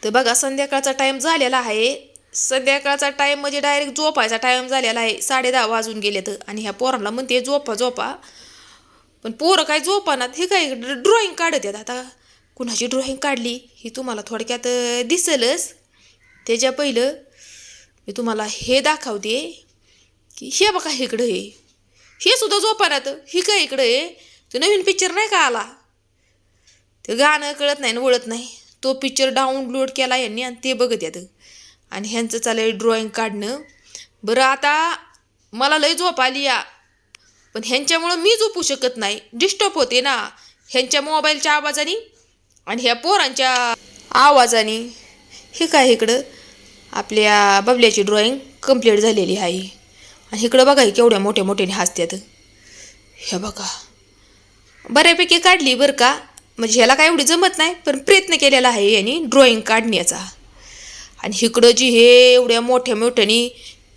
तर बघा संध्याकाळचा टाइम झालेला आहे. संध्याकाळचा टाइम म्हणजे डायरेक्ट झोपायचा टाइम झालेला आहे. 10:30 वाजून गेलेत आणि ह्या पोरांना म्हणते झोपा झोपा. पण पोरं काय झोपानात. हे काय ड्रॉइंग काढत आहेत. आता कुणाची ड्रॉइंग काढली ही तुम्हाला थोडक्यात दिसेलच. त्याच्या पहिलं मी तुम्हाला हे दाखवते की हे बघा इकडं हे सुद्धा झोपानात. ही काय इकडं आहे. तो नवीन पिक्चर नाही का आला, ते गाणं कळत नाही वळत नाही, तो पिक्चर डाउनलोड केला यांनी आणि ते बघत येतं. आणि ह्यांचं चाललंय ड्रॉइंग काढणं. बरं आता मला लय झोप आली या, पण ह्यांच्यामुळं मी झोपू शकत नाही. डिस्टर्ब होते ना ह्यांच्या मोबाईलच्या आवाजाने आणि ह्या पोरांच्या आवाजाने. हे काय इकडं आपल्या बबल्याची ड्रॉइंग कंप्लीट झालेली आहे. आणि इकडं बघा केवढ्या मोठ्या मोठ्याने हसत्यात. हे बघा बऱ्यापैकी काढली बरं का. म्हणजे ह्याला काय एवढी जमत नाही, पण प्रयत्न केलेला आहे यांनी ड्रॉइंग काढण्याचा. आणि इकडं जी हे एवढ्या मोठ्या मोठ्याने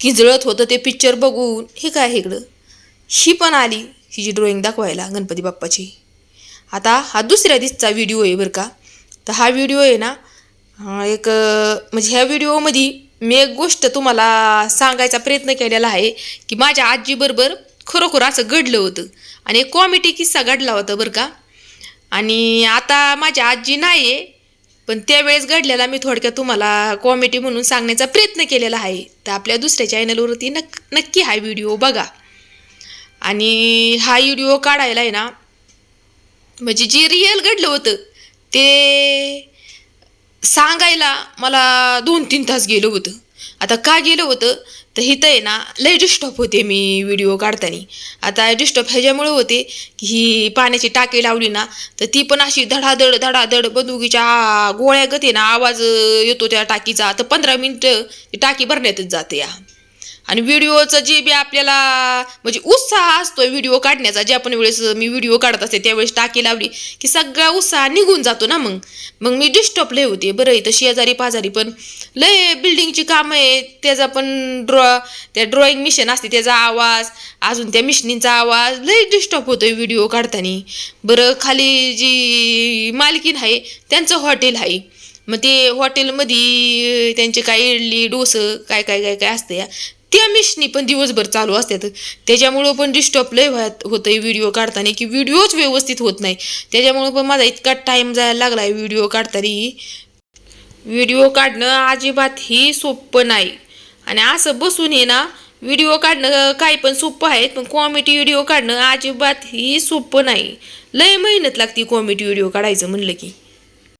किंजळत होतं ते पिक्चर बघून. हे काय इकडं ही पण आली हिची ड्रॉइंग दाखवायला गणपती बाप्पाची. आता हा दुसऱ्या दिवसचा व्हिडिओ आहे बरं का. तर हा व्हिडिओ आहे ना एक म्हणजे ह्या व्हिडिओमध्ये मी एक गोष्ट तुम्हाला सांगायचा प्रयत्न केलेला आहे की माझ्या आजीबरोबर खरोखर असं घडलं होतं आणि एक कॉमेडी किस्सा घडला होता बरं का. आणि आता माझी आजी नाही आहे, पण त्यावेळेस घडलेला मी थोडक्यात तुम्हाला कॉमेडी म्हणून सांगण्याचा प्रयत्न केलेला आहे. तर आपल्या दुसऱ्या चॅनलवरती नक्की हा व्हिडिओ बघा. आणि हा व्हिडिओ काढायला आहे ना म्हणजे जे रिअल घडलं होतं ते सांगायला मला 2-3 तास गेलं होतं. आता का गेलं होतं तर इथं आहे ना लय डिस्टर्ब होते मी व्हिडिओ काढताना. आता डिस्टर्ब ह्याच्यामुळे होते की ही पाण्याची टाकी लावली ना तर ती पण अशी धडाधड धडाधड बंदुकीच्या गोळ्या गते ना आवाज येतो त्या टाकीचा. तर 15 मिनिटं टाकी भरण्यातच जाते या. आणि व्हिडिओचं जे बी आपल्याला म्हणजे उत्साह असतो व्हिडिओ काढण्याचा, ज्या पण वेळेस मी व्हिडिओ काढत असते त्यावेळेस टाकी लावली की सगळा उत्साह निघून जातो ना. मग मी डिस्टर्ब लय होते. बरं इथं शेजारी पाजारी पण लय बिल्डिंगची कामं आहे, त्याचा पण त्या ड्रॉइंग मिशन असते त्याचा आवाज, अजून त्या मिशनीचा आवाज लय डिस्टर्ब होतोय व्हिडिओ काढताना. बरं खाली जी मालकीन आहे त्यांचं हॉटेल आहे. मग ते हॉटेलमध्ये त्यांचे काय इडली डोसं काय काय काय काय असतं या, त्या मिशनी पण दिवसभर चालू असतात. त्याच्यामुळं पण डिस्टर्ब लय होतं आहे व्हिडिओ काढताना की व्हिडिओच व्यवस्थित होत नाही. त्याच्यामुळं पण माझा इतका टाईम जायला लागला आहे व्हिडिओ काढताना. व्हिडिओ काढणं अजिबातही सोपं नाही. आणि असं बसून हे ना व्हिडिओ काढणं काही पण सोपं आहे, पण कॉमेडी व्हिडिओ काढणं अजिबातही सोपं नाही. लय मेहनत लागते कॉमेडी व्हिडिओ काढायचं म्हणलं की.